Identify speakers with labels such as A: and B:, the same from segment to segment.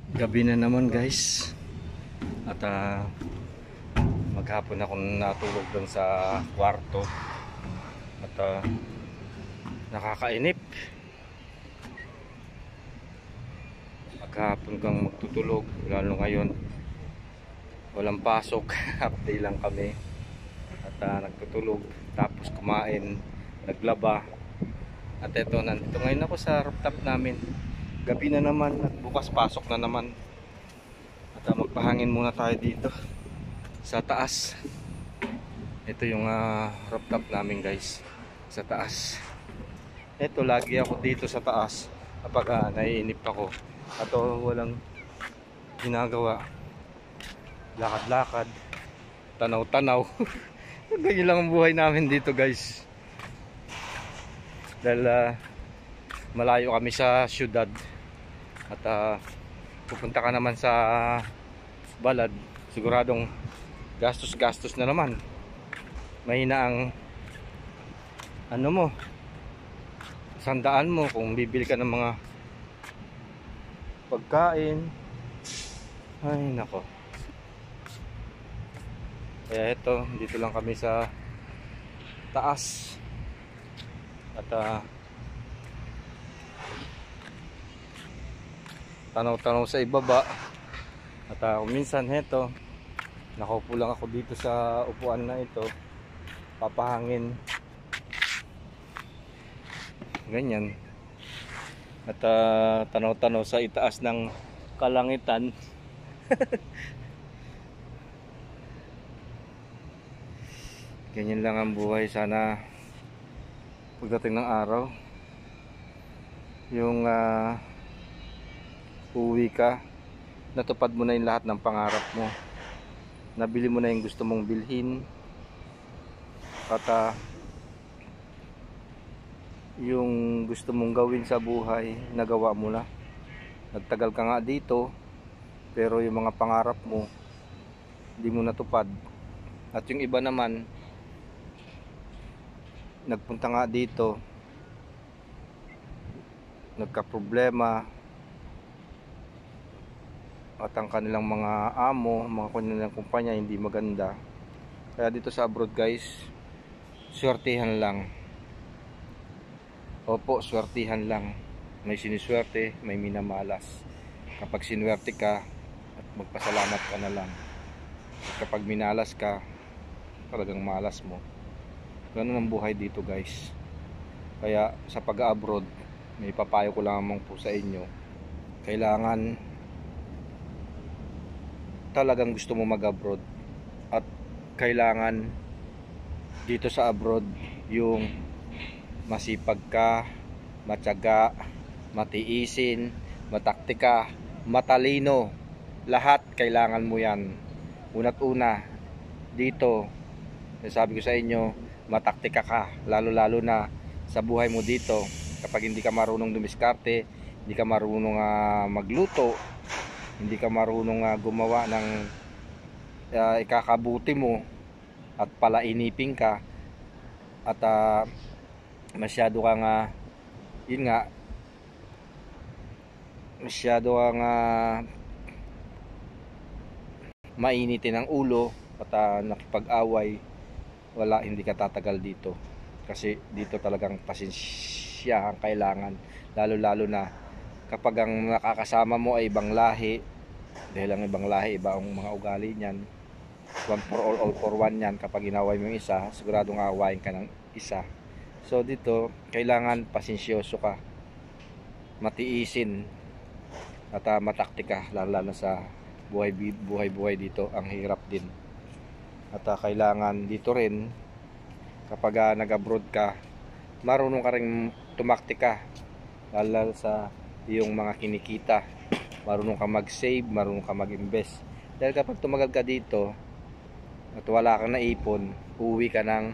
A: Gabi na naman guys. At maghapon ako natulog doon sa kwarto. At nakakainip. Maghapon kang magtutulog, lalo ngayon walang pasok. Half day lang kami. At nagtutulog, tapos kumain, naglaba. At eto, nandito ngayon ako sa rooftop namin. Gabi na naman at bukas pasok na naman. At magpahangin muna tayo dito sa taas. Ito yung rooftop namin guys, sa taas. Ito, lagi ako dito sa taas kapag naiinip ako at walang ginagawa. Lakad-lakad, tanaw-tanaw. Ganyan lang ang buhay namin dito guys. Dahil malayo kami sa syudad. At pupunta ka naman sa balad, siguradong gastos-gastos na naman. Mahina ang ano mo, sandaan mo kung bibili ka ng mga pagkain. Ay nako. Kaya ito, dito lang kami sa taas. At tanaw-tanaw sa ibaba. At minsan heto, nakaupo lang ako dito sa upuan na ito, papahangin ganyan. At tanaw-tanaw sa itaas ng kalangitan. Ganyan lang ang buhay. Sana pagdating ng araw, yung uwi ka, natupad mo na yung lahat ng pangarap mo, nabili mo na yung gusto mong bilhin, at yung gusto mong gawin sa buhay, nagawa mo na. Nagtagal ka nga dito, pero yung mga pangarap mo hindi mo natupad. At yung iba naman, nagpunta nga dito, nagka-problema, at ang kanilang mga amo, mga kanilang kumpanya hindi maganda. Kaya dito sa abroad guys, swertihan lang. Opo, swertihan lang. May siniswerte, may minamalas. Kapag sinwerte ka, at magpasalamat ka na lang. At kapag minalas ka, talagang malas mo. Ganun ang buhay dito guys. Kaya sa pag-abroad, may papayo ko lamang po sa inyo. Kailangan talagang gusto mo mag-abroad. At kailangan dito sa abroad yung masipag ka, matyaga, matiisin, mataktika, matalino. Lahat kailangan mo yan. Una't una dito, sabi ko sa inyo, mataktika ka, lalo na sa buhay mo dito. Kapag hindi ka marunong dumiskarte, hindi ka marunong magluto, hindi ka marunong gumawa ng ikakabuti mo, at palainipin ka, at masyado kang yun nga, masyado kang mainitin ang ulo, at nakipag-away, wala, hindi ka tatagal dito. Kasi dito talagang pasensya ang kailangan, lalo na kapag ang nakakasama mo ay ibang lahi. Dahil ang ibang lahi, iba ang mga ugali niyan. One for all for one yan. Kapag inaway mo yung isa, siguradong aawayin ka ng isa. So dito, kailangan pasensyoso ka, matiisin, at mataktika, lalo sa buhay dito. Ang hirap din. At kailangan dito rin, kapag nag-abroad ka, marunong ka rin tumaktika, lalo sa iyong mga kinikita. Marunong ka mag-save, marunong ka mag-invest. Dahil kapag tumagal ka dito at wala kang naipon, uwi ka ng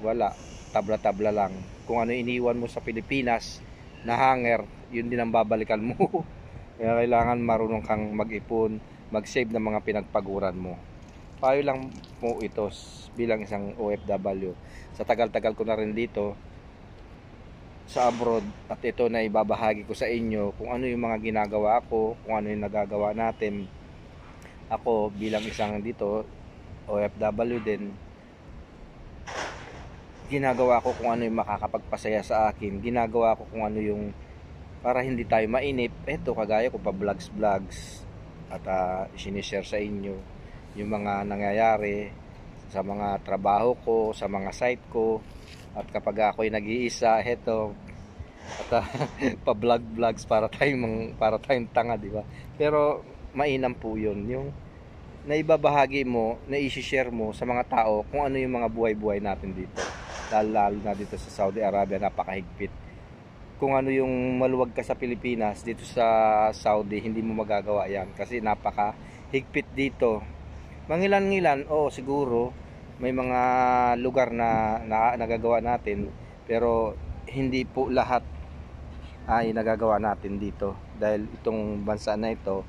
A: wala, tabla-tabla lang. Kung ano iniwan mo sa Pilipinas na hanger, yun din ang babalikan mo. Kaya kailangan marunong kang mag-ipon, mag-save ng mga pinagpaguran mo. Payo lang mo ito bilang isang OFW. Sa tagal-tagal ko na rin dito, sa abroad, at ito na ibabahagi ko sa inyo kung ano yung mga ginagawa ko, kung ano yung nagagawa natin. Ako bilang isang dito OFW din, ginagawa ko kung ano yung makakapagpasaya sa akin, ginagawa ko kung ano yung para hindi tayo mainip. Eto, kagaya ko pa vlogs at sinishare sa inyo yung mga nangyayari sa mga trabaho ko, sa mga site ko. At kapag ako'y nag-iisa, eto, at pa-vlogs para tayong tanga, di ba? Pero mainam po 'yun, yung naibabahagi mo, na-i-share mo sa mga tao kung ano yung mga buhay-buhay natin dito. Lalo na dito sa Saudi Arabia, napakahigpit. Kung ano yung maluwag ka sa Pilipinas, dito sa Saudi hindi mo magagawa 'yan kasi napakahigpit dito. Mangilan-ngilan, oo, siguro may mga lugar na nagagawa natin, pero hindi po lahat ay nagagawa natin dito dahil itong bansa na ito,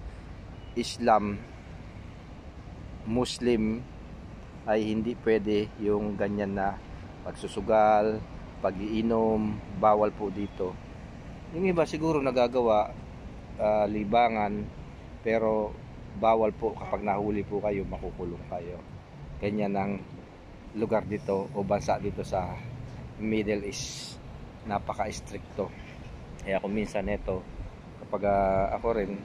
A: Islam, Muslim, ay hindi pwede yung ganyan na pagsusugal, pag-iinom, bawal po dito. Yung iba siguro nagagawa, libangan, pero bawal po. Kapag nahuli po kayo, makukulong kayo. Ganyan ang lugar dito o bansa dito sa Middle East, napaka-stricto. Kaya kung minsan ito, kapag ako rin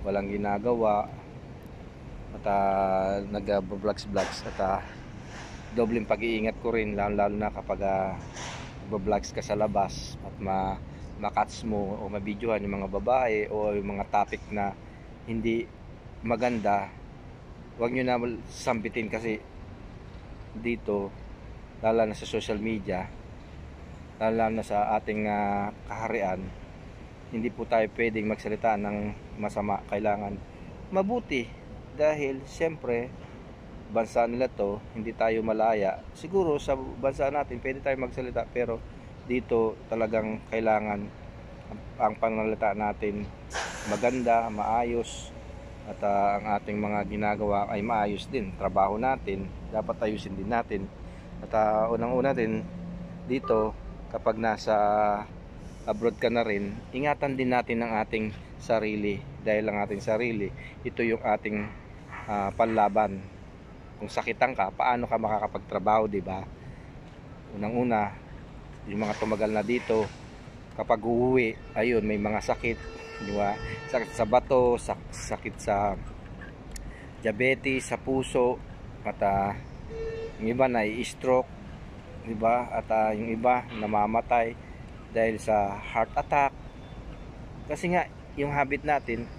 A: walang ginagawa at nag-vlogs at dobleng pag-iingat ko rin, lalo na kapag vlogs ka sa labas at makats mo o mabidyohan yung mga babae o yung mga topic na hindi maganda, huwag nyo na sambitin kasi dito, lalo na sa social media, lalo na sa ating kaharian, hindi po tayo pwedeng magsalita ng masama. Kailangan mabuti dahil siyempre bansa nila to, hindi tayo malaya. Siguro sa bansa natin pwede tayo magsalita, pero dito talagang kailangan ang pananalita natin maganda, maayos, at ang ating mga ginagawa ay maayos din. Trabaho natin dapat ayusin din natin. At unang-una din dito, kapag nasa abroad ka na rin, ingatan din natin ang ating sarili, dahil ang ating sarili, ito yung ating panlaban. Kung sakitan ka, paano ka makakapagtrabaho, di ba? Unang-una, yung mga tumagal na dito, kapag uuwi, ayun, may mga sakit, di ba? Sakit sa bato, sakit sa diabetes, sa puso, at yung iba na i-stroke, di ba? At yung iba namamatay dahil sa heart attack. Kasi nga yung habit natin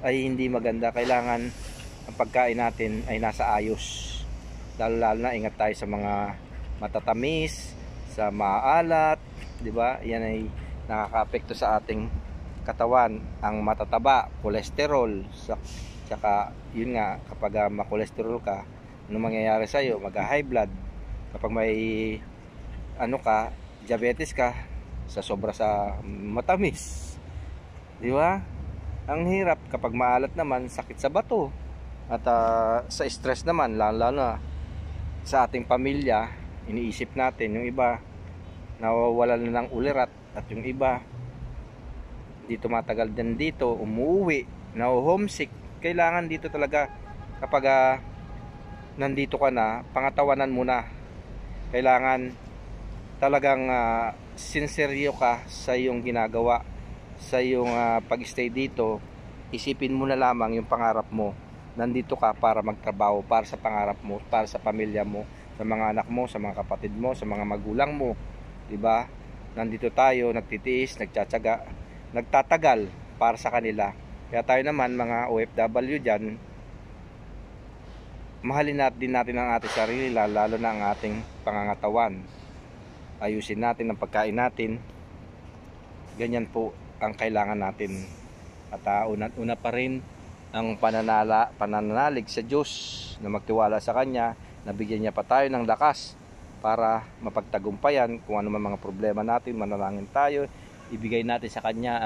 A: ay hindi maganda. Kailangan ang pagkain natin ay nasa ayos. Lalo na ingat tayo sa mga matatamis, sa maalat, di ba? Yan ay nakakaapekto sa ating katawan. Ang matataba, kolesterol, saka yun nga, kapag makolesterol ka, ano mangyayari sa iyo? Mag-high blood. Kapag may diabetes ka, sa sobra sa matamis, di ba? Ang hirap. Kapag maalat naman, sakit sa bato. At sa stress naman, lalo na sa ating pamilya, iniisip natin, yung iba nawawalan na ng ulirat, at yung iba dito matagal din dito, umuwi, na homesick. Kailangan dito talaga, kapag nandito ka na, pangatawanan muna. Kailangan talagang sinseryo ka sa iyong ginagawa, sa iyong pag-stay dito. Isipin mo na lamang yung pangarap mo. Nandito ka para magtrabaho, para sa pangarap mo, para sa pamilya mo, sa mga anak mo, sa mga kapatid mo, sa mga magulang mo, di ba? Nandito tayo, nagtitiis, nagtsatsaga, nagtatagal para sa kanila. Kaya tayo naman, mga OFW dyan, mahalin din natin ang ating sarili, lalo na ang ating pangangatawan. Ayusin natin ang pagkain natin. Ganyan po ang kailangan natin. At una pa rin ang pananalig sa Diyos, na magtiwala sa Kanya, nabigyan niya pa tayo ng lakas para mapagtagumpayan kung ano man mga problema natin. Manalangin tayo, ibigay natin sa Kanya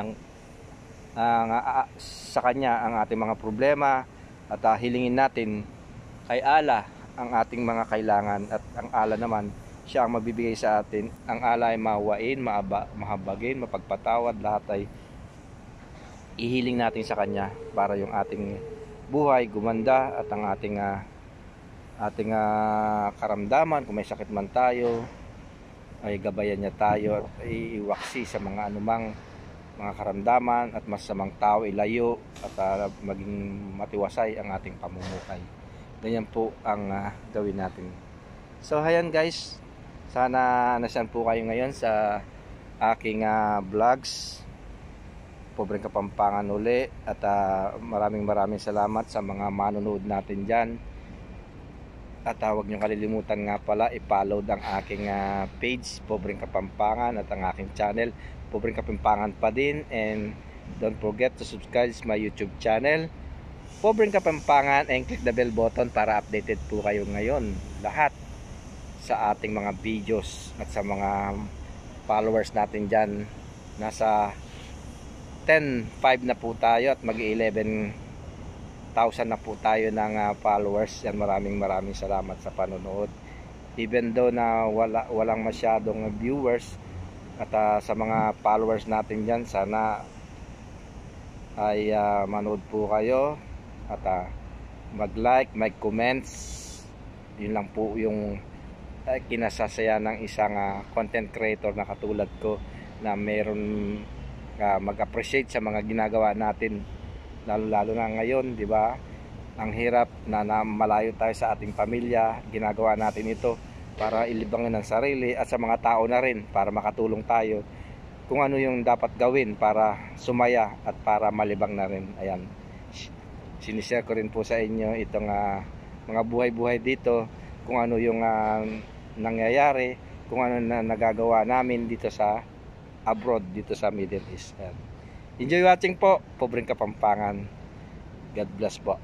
A: sa Kanya ang ating mga problema, at hilingin natin kay Allah ang ating mga kailangan, at ang Allah naman siya ang magbibigay sa atin. Ang alay mahawain, mahabagin, mapagpatawad, lahat ay ihiling natin sa Kanya para yung ating buhay gumanda at ang ating karamdaman, kung may sakit man tayo, ay gabayan niya tayo at iwaksi sa mga anumang mga karamdaman at masamang tao ilayo at maging matiwasay ang ating pamumuhay. Ganyan po ang gawin natin. So ayan guys, sana nasyan po kayo ngayon sa aking vlogs Pobreng Kapampangan uli at maraming salamat sa mga manonood natin dyan. At huwag nyo kalilimutan nga pala i-follow ang aking page Pobreng Kapampangan at ang aking channel Pobreng Kapampangan pa din, and don't forget to subscribe to my YouTube channel Pobreng Kapampangan and click the bell button para updated po kayo ngayon lahat sa ating mga videos at sa mga followers natin dyan. Nasa 10.5 na po tayo at mag-11,000 na po tayo ng followers. Yan, maraming salamat sa panonood. Even though na walang masyadong viewers at sa mga followers natin dyan, sana ay manood po kayo at mag-like, mag-comments. Yun lang po yung kinasasaya ng isang content creator na katulad ko, na meron mag-appreciate sa mga ginagawa natin, lalo na ngayon, di ba? Ang hirap na malayo tayo sa ating pamilya. Ginagawa natin ito para ilibangin ang sarili at sa mga tao na rin, para makatulong tayo kung ano yung dapat gawin para sumaya at para malibang na rin. Ayan, sinishare ko rin po sa inyo itong mga buhay-buhay dito, kung ano yung nangyayari, kung ano na nagagawa namin dito sa abroad, dito sa Middle East. Enjoy watching po, Pobreng Kapampangan. God bless po.